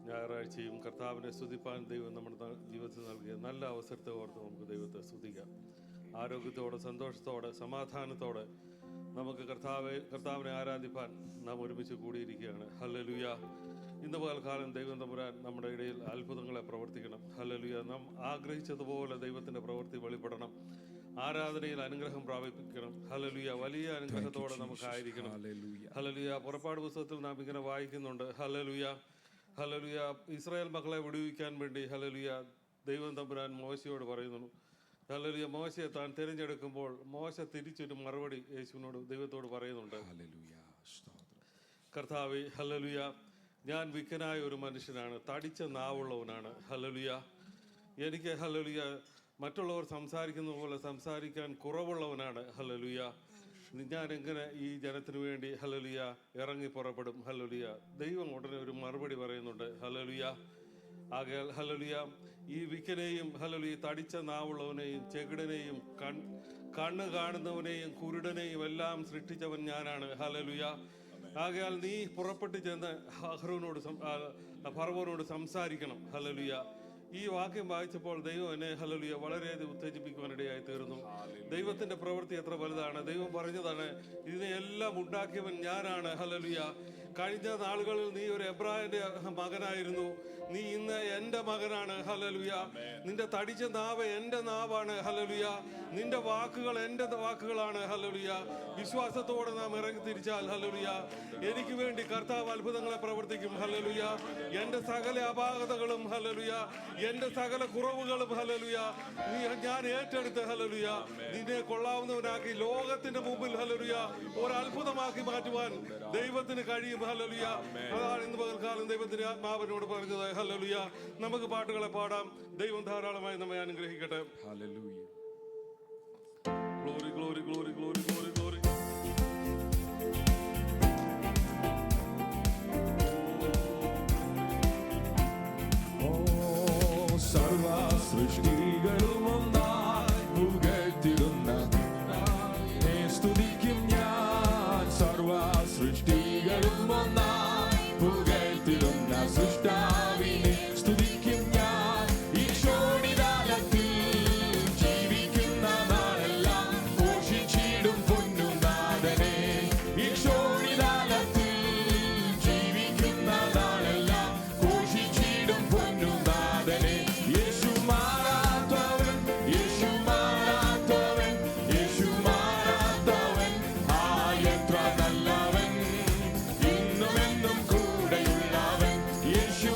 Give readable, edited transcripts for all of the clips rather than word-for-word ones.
ഞായറാഴ്ചയും കർത്താവിനെ സ്തുതിപ്പാൻ ദൈവം നമ്മുടെ ജീവിതത്തിൽ നൽകിയ നല്ല അവസരത്തെ ഓർത്ത് നമുക്ക് ദൈവത്തെ സ്തുതിക്കാം. ആരോഗ്യത്തോടെ, സന്തോഷത്തോടെ, സമാധാനത്തോടെ നമുക്ക് കർത്താവിനെ ആരാധിപ്പാൻ നാം ഒരുമിച്ച് കൂടിയിരിക്കുകയാണ്. ഹല്ലേലൂയ. ഇന്ന് പകൽക്കാലം ദൈവം തമ്പുരാൻ നമ്മുടെ ഇടയിൽ അത്ഭുതങ്ങളെ പ്രവർത്തിക്കണം. ഹല്ലേലൂയ. നാം ആഗ്രഹിച്ചതുപോലെ ദൈവത്തിൻ്റെ പ്രവൃത്തി വെളിപ്പെടണം. ആരാധനയിൽ അനുഗ്രഹം പ്രാപിക്കണം. ഹല്ലേലൂയ. വലിയ അനുഗ്രഹത്തോടെ നമുക്കായിരിക്കണം. ഹല്ലേലൂയ. പുറപ്പാട് പുസ്തകത്തിൽ നാം ഇങ്ങനെ വായിക്കുന്നുണ്ട്. Hallelujah, hallelujah. ഇസ്രായേൽ മക്കളെ വിടുവിക്കാൻ വേണ്ടി ഹല്ലേലൂയ ദൈവം തമ്പുരാൻ മോശയോട് പറയുന്നു. ഹല്ലേലൂയ. മോശയെ താൻ തിരഞ്ഞെടുക്കുമ്പോൾ മോശ തിരിച്ചൊരു മറുപടി യേശുവിനോട്, ദൈവത്തോട് പറയുന്നുണ്ട്. കർത്താവേ, ഹല്ലേലൂയ, ഞാൻ വിക്കനായ ഒരു മനുഷ്യനാണ്, തടിച്ച നാവുള്ളവനാണ്. ഹല്ലേലൂയ. എനിക്ക് ഹല്ലേലൂയ മറ്റുള്ളവർ സംസാരിക്കുന്ന പോലെ സംസാരിക്കാൻ കുറവുള്ളവനാണ്. ഹല്ലേലൂയ. ഞാൻ എങ്ങനെ ഈ ജനത്തിനു വേണ്ടി ഹല്ലേലൂയ ഇറങ്ങി പുറപ്പെടും? ഹല്ലേലൂയ. ദൈവം ഉടനെ ഒരു മറുപടി പറയുന്നുണ്ട്. ഹല്ലേലൂയ. ആകയാൽ ഹല്ലേലൂയ, ഈ വിക്കനെയും ഹല്ലേലൂയ തടിച്ച നാവുള്ളവനെയും ചെകിടനെയും കണ്ണ് കാണുന്നവനെയും കുരുടനെയും എല്ലാം സൃഷ്ടിച്ചവൻ ഞാനാണ്. ഹല്ലേലൂയ. ആകയാൽ നീ പുറപ്പെട്ട് ചെന്ന് ഫറവോനോട് സംസാരിക്കണം. ഹല്ലേലൂയ. ഈ വാക്യം വായിച്ചപ്പോൾ ദൈവം എന്നെ ഹല്ലേലൂയ വളരെയധികം ഉത്തേജിപ്പിക്കുവാനിടയായി തീർന്നു. ദൈവത്തിന്റെ പ്രവൃത്തി എത്ര വലുതാണ്! ദൈവം പറഞ്ഞതാണ്, ഇതിനെ എല്ലാം ഉണ്ടാക്കിയവൻ ഞാനാണ്. ഹല്ലേലൂയ. കഴിഞ്ഞ നാളുകളിൽ നീ ഒരു എബ്രായന്റെ മകനായിരുന്നു, നീ ഇന്ന് എൻ്റെ മകനാണ്. ഹല്ലേലൂയ. നിന്റെ തടിച്ച നാവ് എൻ്റെ നാവാണ്. ഹല്ലേലൂയ. നിന്റെ വാക്കുകൾ എൻ്റെ വാക്കുകളാണ്. ഹല്ലേലൂയ. വിശ്വാസത്തോടെ നാം ഇറങ്ങി തിരിച്ചാൽ ഹല്ലേലൂയ എനിക്ക് വേണ്ടി കർത്താവ് അത്ഭുതങ്ങളെ പ്രവർത്തിക്കും. ഹല്ലേലൂയ. എൻ്റെ സകല അപാകതകളും ഹല്ലേലൂയ, എൻ്റെ സകല കുറവുകളും ഹല്ലേലൂയ ഞാൻ ഏറ്റെടുത്ത് ഹല്ലേലൂയ നിന്നെ കൊള്ളാവുന്നവനാക്കി ലോകത്തിന്റെ മുമ്പിൽ ഹല്ലേലൂയ ഒരു അത്ഭുതമാക്കി മാറ്റുവാൻ ദൈവത്തിന് കഴിയും. ഹല്ലേലൂയ. അതാണ് ഇന്ന് പകൽക്കാലം ദൈവത്തിന്റെ ആത്മാവിനോട് പറഞ്ഞത്. ഹല്ലേലൂയ. നമുക്ക് പാട്ടുകളെ പാടാം. ദൈവം ധാരാളമായി നമ്മെ അനുഗ്രഹിക്കട്ടെ. Hallelujah. Glory, glory, glory, glory, glory, glory. സർവ സൃഷ്ടികളും ഒന്നായി പുകഴ്ത്തിടുന്ന സ്തുതിക്കും ഞാൻ. സർവ സൃഷ്ടികളും ഒന്നായി പുകഴ്ത്തിടുന്ന സൃഷ്ടാവിനെ സ്തുതിക്കും ഞാൻ. ഈ ക്ഷോണിതാലത്തിൽ ജീവിക്കുന്ന നാളെല്ലാം പോഷിച്ചിടും പൊന്നുനാഥനെ. ഈ ക്ഷോണിതാലത്തിൽ ജീവിക്കുന്ന നാളെല്ലാം പോഷിച്ചിടും പൊന്നുനാഥനെ. യേശു മാറാത്തവൻ, യേശു മാറാത്തവൻ, യേശു മാറാത്തവൻ, എത്ര നല്ലവൻ, ഇന്നുമെന്നും കൂടെയുള്ളവൻ. യേശു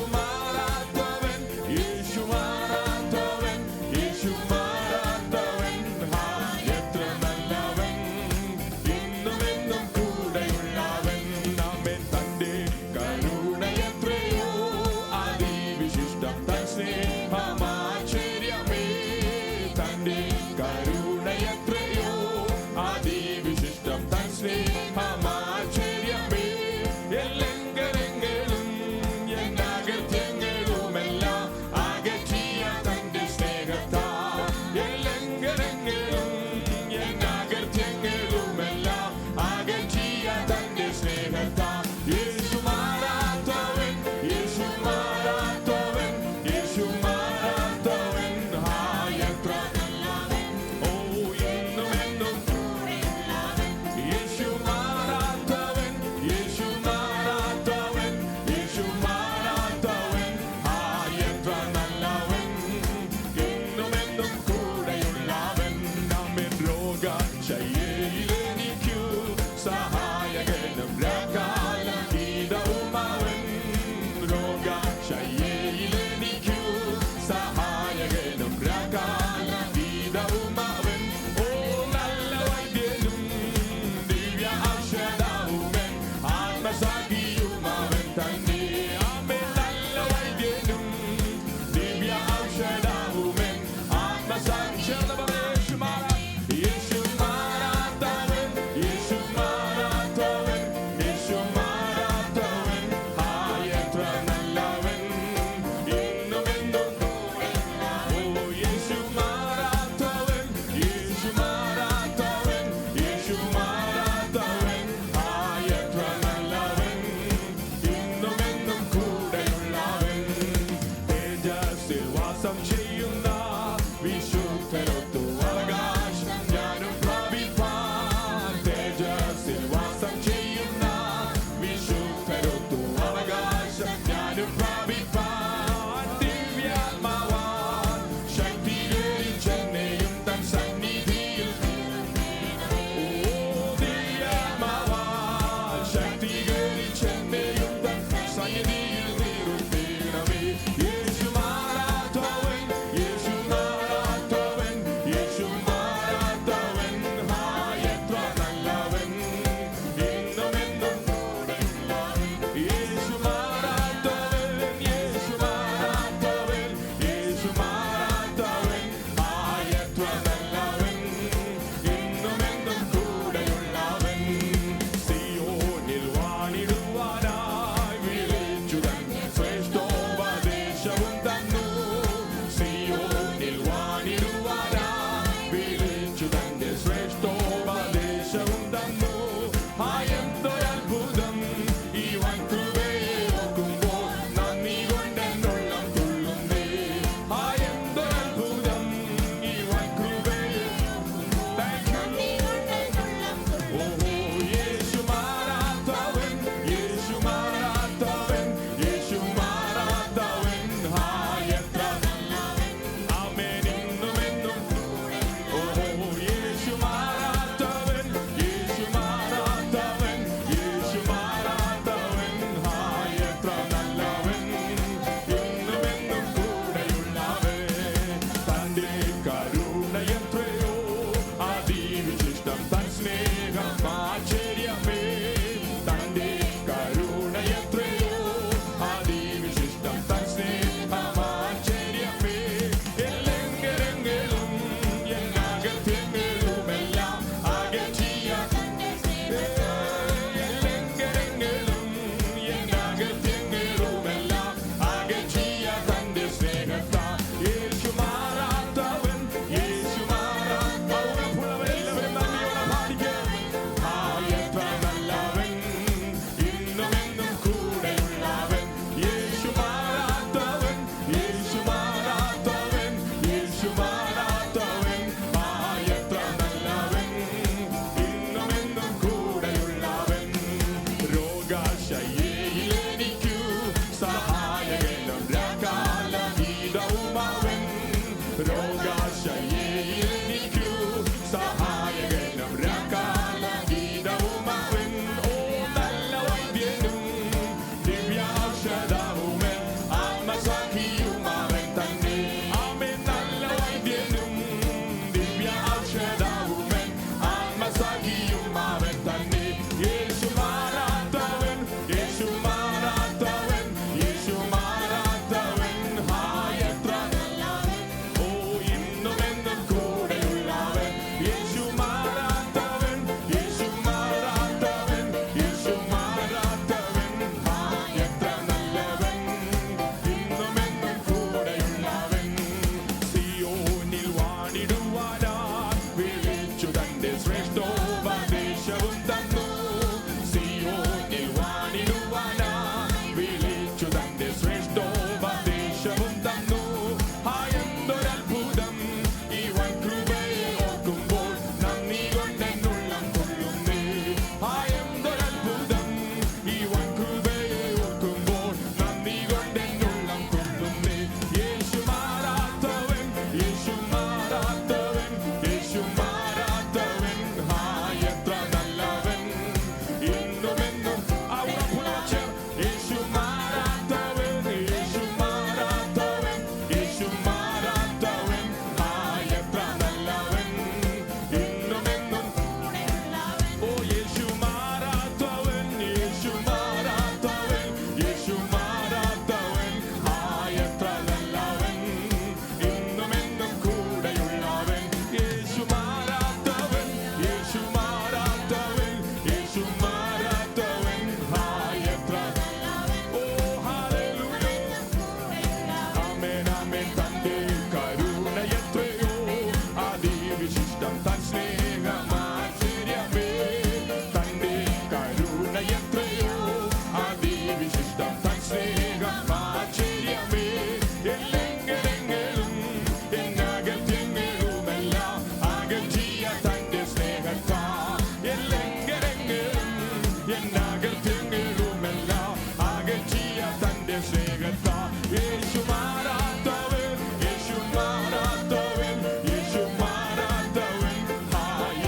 സ്നേഹത്താ യേശു മാറാത്തവൻ, യേശു മാറാത്തവൻ, യേശു മാറാത്തവൻ.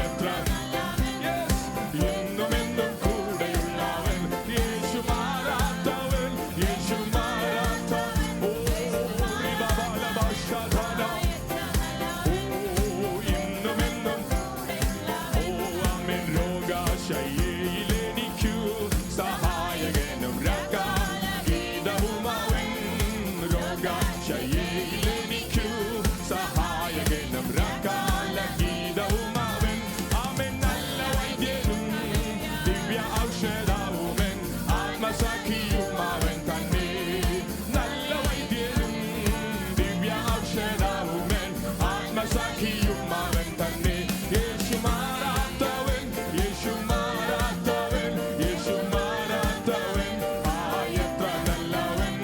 എത്ര എന്നും എന്നും കൂടെയുള്ളവൻ, യേശു മാറാത്തവൻ, യേശു മാറാത്തവൻ. ഓ ബാബാലബാഷാധാന, ഓ ഇന്നും എന്നും, ഓ ആമേൻ. രോഗശയ്യയിലെനിക്കു സഹായകനും രക്ഷാഗീതവുമവൻ, രോഗശയ്യയിലെനിക്കു സഹായകനും രക്ഷാഗീതവുമവൻ. ആമേൻ. നല്ല വൈദ്യനും ദിവ്യ ഔഷധവുമൻ, ആത്മസഖിയുമവൻ തന്നെ. നല്ല വൈദ്യനും ദിവ്യ ഔഷധവുമൻ, ആത്മസഖിയുമവൻ തന്നെ. യേശു മാറാത്തവൻ, യേശു മാറാത്തവൻ, യേശു മാറാത്തവൻ. എത്ര നല്ലവൻ,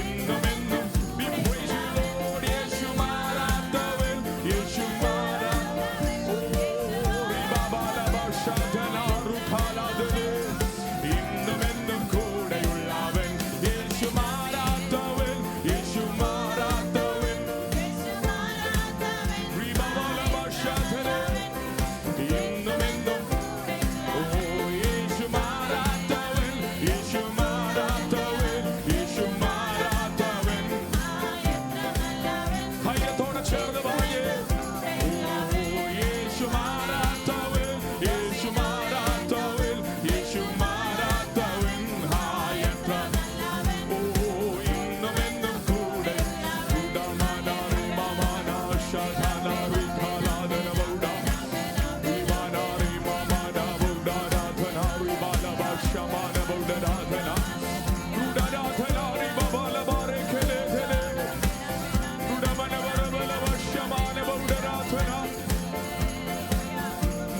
ഇന്നും എന്നും. We praise you, Lord. യേശു മാറാത്തവൻ, യേശു ഇന്നും എന്നും കൂടെയുള്ളവൻ, യേശു മാറാത്തവൻ, യേശു മാറാത്തവൻ. ഇന്നും എന്നും, ഓ യേശു മാറാത്തവൻ, യേശു മാറാത്തവൻ, യേശു മാറാത്തവൻ. ഹൃദയത്തോടെ ചേർന്ന് പറയേ, ഓ യേശു മാറാത്തവൻ, യേശു മാറാത്തവൻ, യേശു മാറാത്തവൻ. എത്ര ഓ ഇന്നും എന്നും കൂടെ. ഉടമനാറി മമാനാശാധാനാറി കാലാദനവൗഡ, വിമാനാറി മമാനവൗഡാരാധനാറി ബാലഭാഷമാനവൗഡരാധന, ഉടരാധനാറി ബബാലബാരേഖലേധനെ, ഉടമനവരബലവശമാനവൗഡരാധന.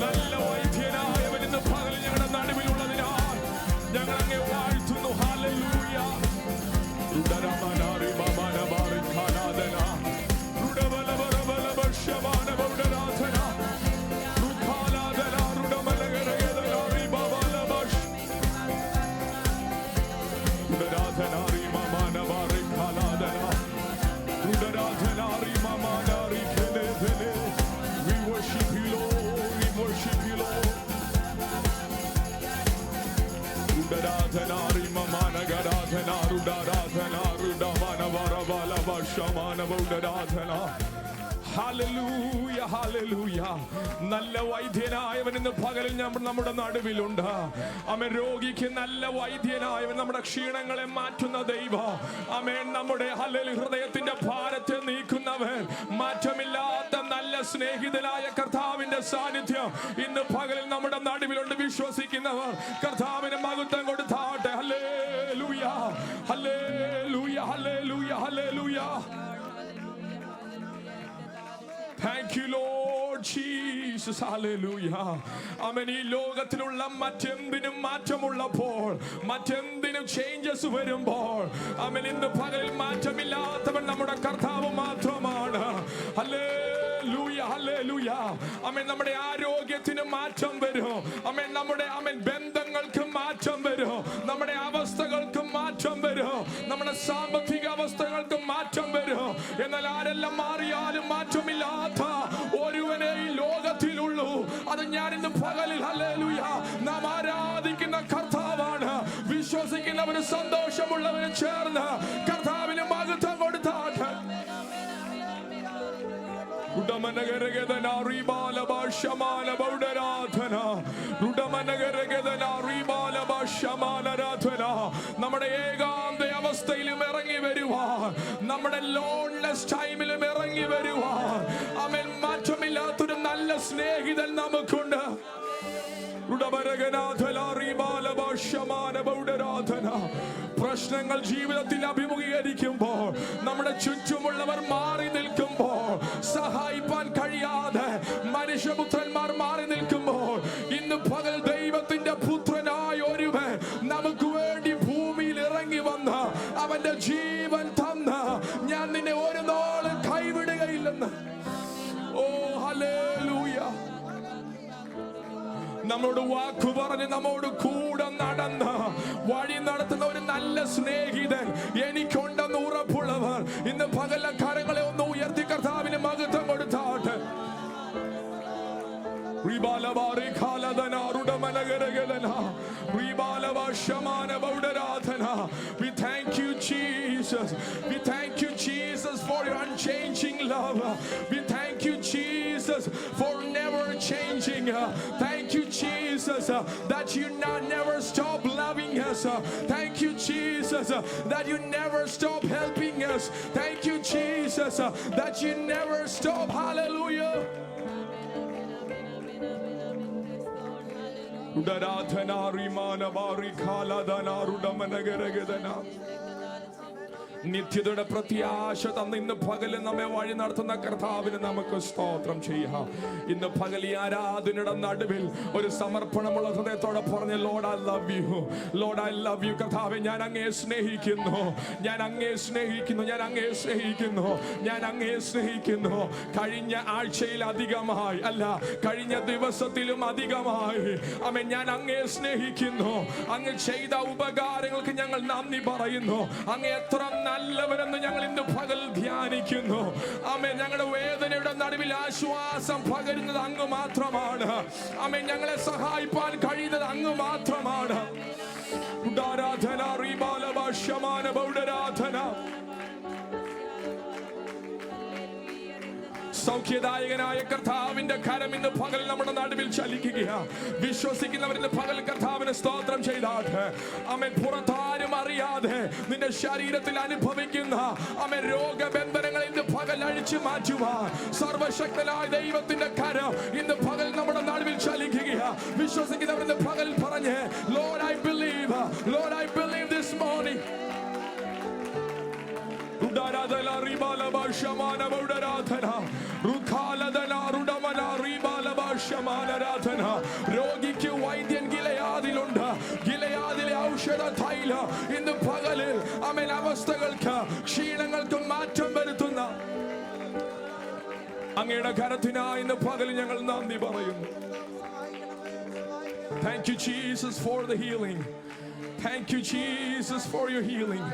നല്ല വൈദ്യനായവൻ ഇന്ന് പകൽ ഞങ്ങളുടെ നടുവിലുള്ളതിനാൽ ഞങ്ങൾ അങ്ങേ വാഴ്ത്തുന്നു. ഹല്ലേലൂയ. ഉടരമനാറി മമാനബാറി കാലാദന, ഉടബലബലബലവശമാനവൗഡരാധന, റുഖാലാദന, റുഡമലഗരഗദനാറി ബബാലബശ്, ഉടരാധനാറി മമാനബാറി കാലാദന, ഉടരാധനാറി മമാനാറി ഖലേധനെ. We worship you, Lord. We worship you, Lord. ഉടരാധനാറി മമാനഗരാധന, റുഡരാധന, റുഡമനവരബലവശമാനവൗഡരാധന. Hallelujah, hallelujah. നല്ല വൈദ്യനായവൻ ഇന്ന് പകലിൽ നമ്മുടെ നടുവിലുണ്ട്. ആമേൻ. രോഗിക്ക് നല്ല വൈദ്യനായവൻ, നമ്മുടെ ക്ഷീണങ്ങളെ മാറ്റുന്ന ദൈവം. ആമേൻ. നമ്മുടെ ഹല്ലേലൂയ ഹൃദയത്തിന്റെ ഭാരത്തെ നീക്കുന്നവൻ, മാറ്റമില്ലാത്ത നല്ല സ്നേഹിതനായ കർത്താവിന്റെ സാന്നിധ്യം ഇന്ന് പകലിൽ നമ്മുടെ നടുവിലുണ്ട്. വിശ്വസിക്കുന്നവർ കർത്താവിന് മഹത്വം കൊടുത്താട്ടെ. Hallelujah, hallelujah, hallelujah, hallelujah. Thank you, Lord Jesus. Hallelujah. Amen. ഈ ലോകത്തിലുള്ള മറ്റെന്തിനും മാറ്റമുള്ളപ്പോൾ, മറ്റെന്തിനും ചേഞ്ചസ് വരുമ്പോൾ, ആമേൻ, ഇന്ന് പകലിൽ മാറ്റമില്ലാത്തവൻ നമ്മുടെ കർത്താവ് മാത്രമാണ്. Hallelujah, hallelujah. ആമേൻ. നമ്മുടെ ആരോഗ്യത്തിന് മാറ്റം വരും. ആമേൻ. നമ്മുടെ ബന്ധങ്ങൾക്ക് മാറ്റം വരും. നമ്മുടെ അവസ്ഥകൾക്ക് മാറ്റം വരും. നമ്മുടെ സാമ്പത്തിക അവസ്ഥകൾക്ക് മാറ്റം വരും. എന്നാൽ ആരെല്ലാം മാറിയാലും മാറ്റമില്ലാത്ത ഒരുവനെ ഈ ലോകത്തിലുള്ളൂ. അത് ഞാൻ ഇന്ന് പകലിൽ, ഹല്ലേലൂയ, നാം ആരാധിക്കുന്ന കർത്താവാണ്. വിശ്വസിക്കുന്നവന് സന്തോഷമുള്ളവന് ചേർന്ന് കർത്താവിന് മഹത്വം കൊടുത്താട്ടെ. നമ്മുടെ ഏകാന്ത അവസ്ഥയിലും ഇറങ്ങി വരുവാൻ, നമ്മുടെ ലോൺലെസ് ടൈമിലും ഇറങ്ങി വരുവാൻ, ആമേൻ, മാറ്റമില്ലാത്തൊരു നല്ല സ്നേഹിതൻ നമുക്കുണ്ട്. പ്രശ്നങ്ങൾ ജീവിതത്തിൽ അഭിമുഖീകരിക്കുമ്പോൾ, നമ്മുടെ ചുറ്റുമുള്ളവർ മാറി നിൽക്കുമ്പോൾ, സഹായിപ്പാൻ കഴിയാതെ മനുഷ്യപുത്രന്മാർ മാറി നിൽക്കുമ്പോൾ, ഇന്ന് പകൽ ദൈവത്തിന്റെ പുത്രനായ ഒരുവൻ നമുക്ക് വേണ്ടി ഭൂമിയിൽ ഇറങ്ങി വന്ന് അവന്റെ ജീവൻ തന്ന്, ഞാൻ നിന്നെ ഒരു നാളും കൈവിടുകയില്ലെന്ന്. ഓ ഹല്ലേലൂയ. നമ്മോട് വാക്കു പറഞ്ഞ് നമ്മോട് കൂടെ നടന്ന് വഴി നടത്തുന്ന ഒരു നല്ല സ്നേഹിതൻ എനിക്കുണ്ടെന്ന് ഉറപ്പുള്ളവർ ഇന്ന് പകല കരങ്ങളെ ഒന്ന് ഉയർത്തി കർത്താവിന് മഹത്വം കൊടുത്താട്ടെ. We thank you, Jesus. We thank you, Jesus, for your unchanging love. We thank you, Jesus, for never changing. Thank you, Jesus, that you never stop loving us. Thank you, Jesus, that you never stop helping us. Thank you, Jesus, that you never stop. Hallelujah. Udaradhana rimana bari khala dana rudamana geragedana. നിത്യതയുടെ പ്രത്യാശ തന്ന ഇന്ന് പകല് നമ്മെ വഴി നടത്തുന്ന കർത്താവിന് നമുക്ക് സ്തോത്രം ചെയ്യാം. ഇന്ന് പകൽ ഈ ആരാധനയുടെ നടുവിൽ ഒരു സമർപ്പണമുള്ള ഹൃദയത്തോടെ പറഞ്ഞ് Lord I love you, Lord I love you. കർത്താവേ, ഞാൻ അങ്ങയെ സ്നേഹിക്കുന്നു, ഞാൻ അങ്ങയെ സ്നേഹിക്കുന്നു, ഞാൻ അങ്ങയെ സ്നേഹിക്കുന്നു, ഞാൻ അങ്ങയെ സ്നേഹിക്കുന്നു. കഴിഞ്ഞ ആഴ്ചയിൽ അധികമായി അല്ല, കഴിഞ്ഞ ദിവസത്തിലും അധികമായി ആമേൻ ഞാൻ അങ്ങയെ സ്നേഹിക്കുന്നു. അങ്ങ് ചെയ്ത ഉപകാരങ്ങൾക്ക് ഞങ്ങൾ നന്ദി പറയുന്നു. അങ്ങ് എത്ര നല്ലവരെന്ന് ഞങ്ങൾ ഇന്ന് പകൽ ധ്യാനിക്കുന്നു. ആമേൻ, ഞങ്ങളുടെ വേദനയുടെ നടുവിൽ ആശ്വാസം പകരുന്നത് അങ്ങ് മാത്രമാണ്. ആമേൻ, ഞങ്ങളെ സഹായിപ്പാൻ കഴിയുന്നത് അങ്ങ് മാത്രമാണ്. ഉദാരാധന റിബാലബ ശമാന ബൗഡരാധന. സൗഖ്യദായകനായ കർത്താവിന്റെ കരം ഇന്ന് പകൽ നമ്മുടെ നടുവിൽ ചലിക്കുകയാണ്. വിശ്വസിക്കുന്നവരിന്ന് പകൽ കർത്താവിന് സ്തോത്രം ചെയ്താട്ടെ. ആമേൻ, പുറത്താരും അറിയാതെ നിന്റെ ശരീരത്തിൽ അനുഭവിക്കുന്ന ആമേൻ രോഗബന്ധനങ്ങൾ ഇന്ന് പകൽ അഴിച്ചു മാറ്റുവാൻ സർവശക്തനായ ദൈവത്തിന്റെ കരം ഇന്ന് പകൽ നമ്മുടെ നടുവിൽ ചലിക്കുകയാണ്. വിശ്വസിക്കുന്നവരിന്ന് പകൽ പറഞ്ഞ് Lord I believe, Lord I believe this morning. രോഗിക്ക് വൈദ്യൻ ഗിലയാദിലുണ്ട്. ഗിലയാദിലെ ഔഷധ തൈലം ഇന്ന് പകലിൽ ആമേൻ അവസ്ഥകൾക്ക് ക്ഷീണങ്ങൾക്ക് മാറ്റം വരുത്തുന്ന അങ്ങയുടെ കരത്തിനായി ഇന്ന് പകലിൽ ഞങ്ങൾ നന്ദി പറയുന്നു. Thank you, Jesus, for the healing. Thank you, Jesus, for your healing.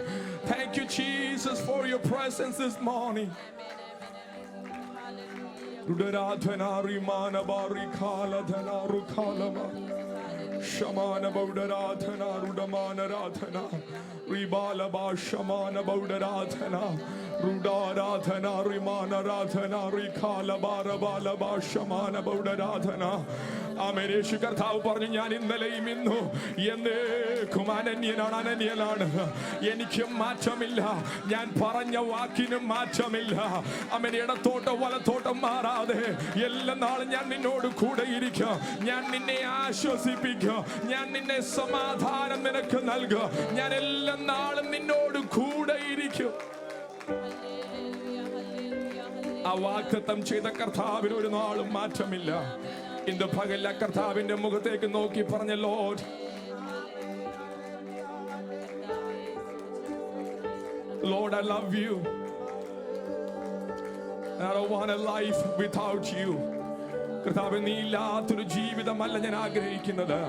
Thank you, Jesus, for your presence this morning. Rudaradhana rimana bari khala dhana rukhalama shamana baudaradhana rudamana radhana ribala ba shamana baudaradhana rudaradhana rimana radhana rikhala barabala ba shamana baudaradhana. ആമേൻ. യേശു കർത്താവ് പറഞ്ഞു, ഞാൻ ഇന്നലെയും ഇന്നും എന്നേക്കും അനന്യനാണ്, അനന്യനാണ്. എനിക്ക് മാറ്റമില്ല. ഞാൻ പറഞ്ഞ വാക്കിനും മാറ്റമില്ല. ആമേൻ. ഇടത്തോട്ടോ വലത്തോട്ടോ മാറാതെ എല്ലാ നാളും ഞാൻ നിന്നോട് കൂടെ ഇരിക്കും. ഞാൻ നിന്നെ ആശ്വസിപ്പിക്കും. ഞാൻ നിന്നെ സമാധാനം നിനക്ക് നൽകും. ഞാൻ എല്ലാ നാളും നിന്നോട് കൂടെ ഇരിക്കും. ആ വാഗ്ദത്തം ചെയ്ത കർത്താവിന് ഒരു നാളും മാറ്റമില്ല. ഇന്ന് പകൽ കർത്താവിന്റെ മുഖത്തേക്ക് നോക്കി പറഞ്ഞ Lord, Lord, I love you. I don't want a life without you. കർത്താവേ, നീ ഇല്ലാത്തൊരു ജീവിതമല്ല ഞാൻ ആഗ്രഹിക്കുന്നത്.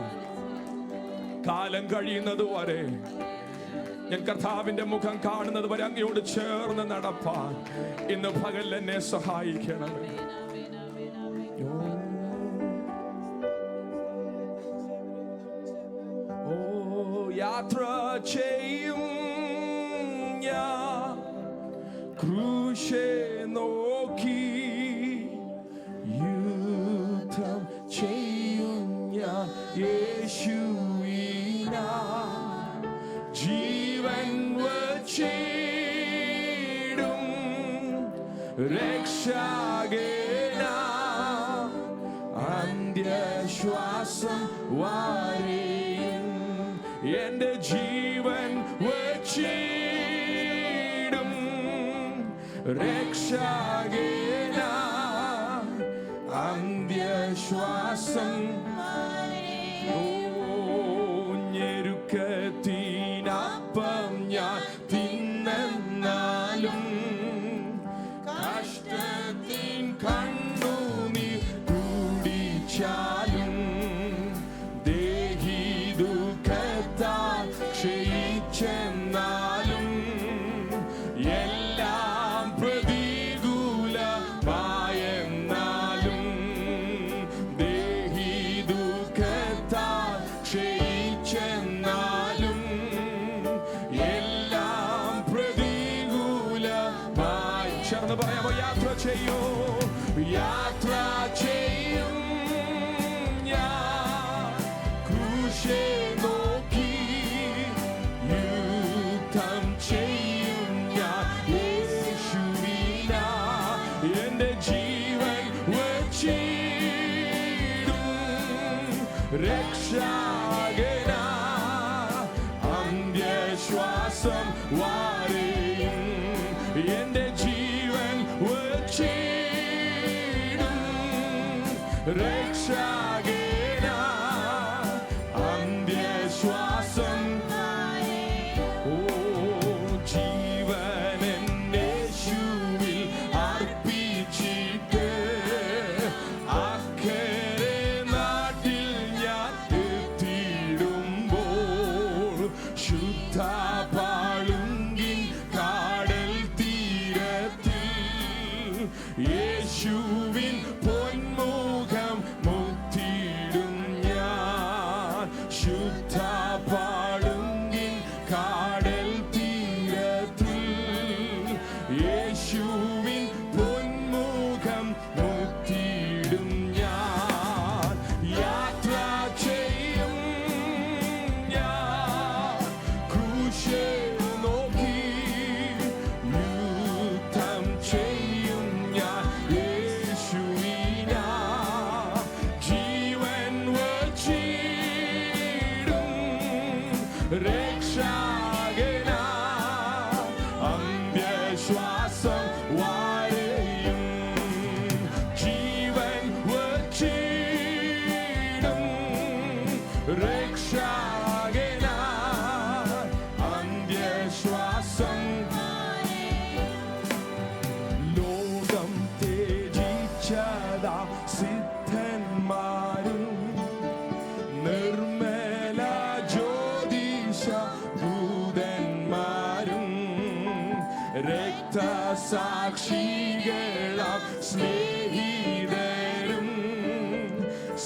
കാലം കഴിയുന്നത് വരെ, ഞാൻ കർത്താവിന്റെ മുഖം കാണുന്നത് വരെ അങ്ങയോട് ചേർന്ന് നടപ്പാൻ ഇന്ന് പകൽ എന്നെ സഹായിക്കണമേ. യാത്ര ചെയ്യും ഞാൻ ക്രൂശെ നോക്കി, യുദ്ധം ചെയ്യും ഞാൻ യേശുവിനാ, ജീവൻ വച്ചിടും രക്ഷകനാ, അന്ത്യശ്വാസം വരെയും എന്റെ ജീവൻ വച്ചിടും രക്ഷകനാ, അന്ത്യശ്വാസം ഞെരുക്കത്തിനപ്പം ഞാൻ തിന്നെന്നാലും, കഷ്ടത്തിൻ കണ്ണുനീർ കുടിച്ചാലും, ചേർന്ന് പറയാമോ? യാത്ര ചെയ്യും, യാത്ര ചെയ്യും ഞാൻ ക്രൂശെ നോക്കി, യുദ്ധം ചെയ്യും ഞാൻ യേശുവിനാ, എന്റെ ജീവൻ വച്ചിടും രക്ഷകനാ, അന്ത്യശ്വാസം വാരെയും എന്റെ ജീവൻ വച്ചിടും രക്ഷകനാ, അന്ത്യശ്വാസം. ഓ ജീവൻ യേശുവിൽ അർപ്പിച്ചിട്ട് അക്കരെ നാട്ടിൽ ഞാൻ എത്തിയിടുമ്പോൾ, ശുദ്ധ പാളുങ്കിൻ കാടൽ തീരത്തിൽ യേശുവിൻ പൊന്മുഖം മുത്തിയിടും ഞാൻ, ശുദ്ധ പാളുങ്കിൻ കാടൽ തീരത്തിൽ യേശുവിൻ പൊന്മുഖം മുത്തിയിടും ഞാൻ. യാത്ര ചെയ്യും ഞാൻ ക്രൂശെ നോക്കി, യുദ്ധം ചെയ്യും ഞാൻ യേശുവിനാ, ജീവൻ വച്ചിടും രക്ഷകനാ, അന്ത്യശ്വാസം വാരെയും ജീവൻ വച്ചിടും രക്ഷകനാ, അന്ത്യശ്വാസം. ലോകം ത്യജിച്ചതാ സിദ്ധന്മാരും നിർമ്മല ജ്യോതിഷ ദൂതന്മാരും രക്തസാക്ഷികളാം സ്നേഹിതരും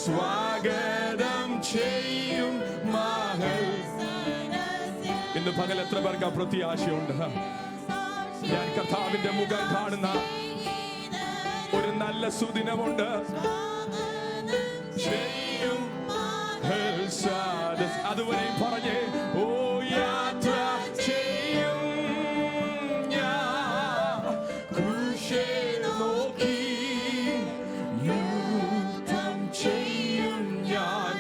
സ്വാഗതം ചെയ്യും മഹൽ. ഇന്ന് പകൽ എത്ര പേർക്ക് പ്രത്യാശയുണ്ട്? ഞാൻ കർത്താവിന്റെ മുഖം കാണുന്ന ഒരു നല്ല സുദിനമുണ്ട്. ചെയ്യും അതുവരെ പറഞ്ഞേ, ഓ യാത്ര ചെയ്യും ഞാൻ ക്രൂശെ നോക്കി, യുദ്ധം ചെയ്യും ഞാൻ.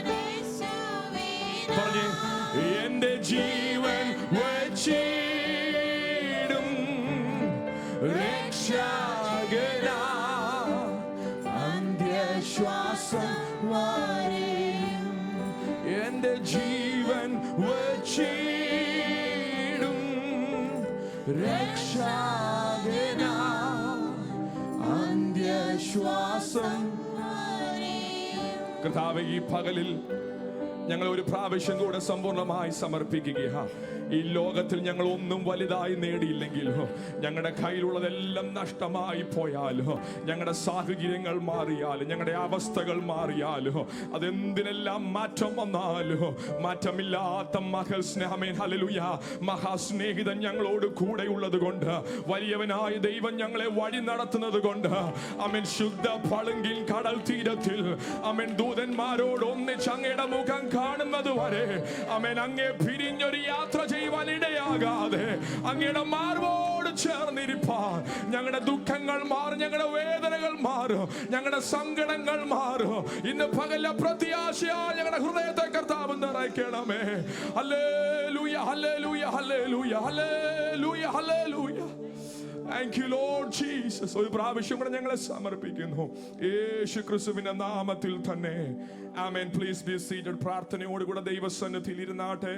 പറഞ്ഞേ, എന്റെ ജീവൻ വച്ചിടും രക്ഷകനാ, അന്ത്യശ്വാസം വാരെയും എന്റെ ജീവൻ വച്ചിടും രക്ഷകനാ, അന്ത്യശ്വാസം. കർത്താവേ, ഈ പകലിൽ ഞങ്ങൾ ഒരു പ്രാവശ്യം കൂടെ സമ്പൂർണ്ണമായി സമർപ്പിക്കുക. ഈ ലോകത്തിൽ ഞങ്ങൾ ഒന്നും വലുതായി നേടിയില്ലെങ്കിലോ, ഞങ്ങളുടെ കയ്യിലുള്ളതെല്ലാം നഷ്ടമായി പോയാലോ, ഞങ്ങളുടെ സാഹചര്യങ്ങൾ മാറിയാലോ, ഞങ്ങളുടെ അവസ്ഥകൾ മാറിയാലോ, അതെന്തിനെല്ലാം മാറ്റം വന്നാലോ, മാറ്റമില്ലാത്ത മഹാസ്നേഹിതൻ ഞങ്ങളോട് കൂടെയുള്ളത് കൊണ്ട്, വലിയവനായ ദൈവം ഞങ്ങളെ വഴി നടത്തുന്നത് കൊണ്ട്, അമേൻ, ശുദ്ധ പളുങ്കിൽ കടൽ തീരത്തിൽ അമേൻ ദൂതന്മാരോട് ഒന്നിച്ച് അങ്ങയുടെ മുഖം കാണുന്നത് വരെ അമേൻ അങ്ങേ പിരിഞ്ഞൊരു യാത്ര ചെയ്യുവാൻ ഇടയാകാതെ അങ്ങയുടെ മാർവോട് ചേർന്നിരിപ്പാൻ ഞങ്ങളുടെ ദുഃഖങ്ങൾ മാറും, ഞങ്ങളുടെ വേദനകൾ മാറും, ഞങ്ങളുടെ സങ്കടങ്ങൾ മാറും. ഇന്ന് പകല പ്രത്യാശയാൽ ഞങ്ങളുടെ ഹൃദയത്തെ കർത്താവ് നിറയ്ക്കണമേ. Hallelujah, hallelujah, hallelujah, hallelujah, hallelujah. Thank you Lord Jesus. ഒരു പ്രാവശ്യം കൂടെ ഞങ്ങളെ സമർപ്പിക്കുന്നു യേശു ക്രിസ്തുവിന്റെ നാമത്തിൽ തന്നെ. ആമേൻ. Please be seated. പ്രാർത്ഥനയോടുകൂടെ ദൈവസന്നിധിയിൽ ഇരുന്നാട്ടെ.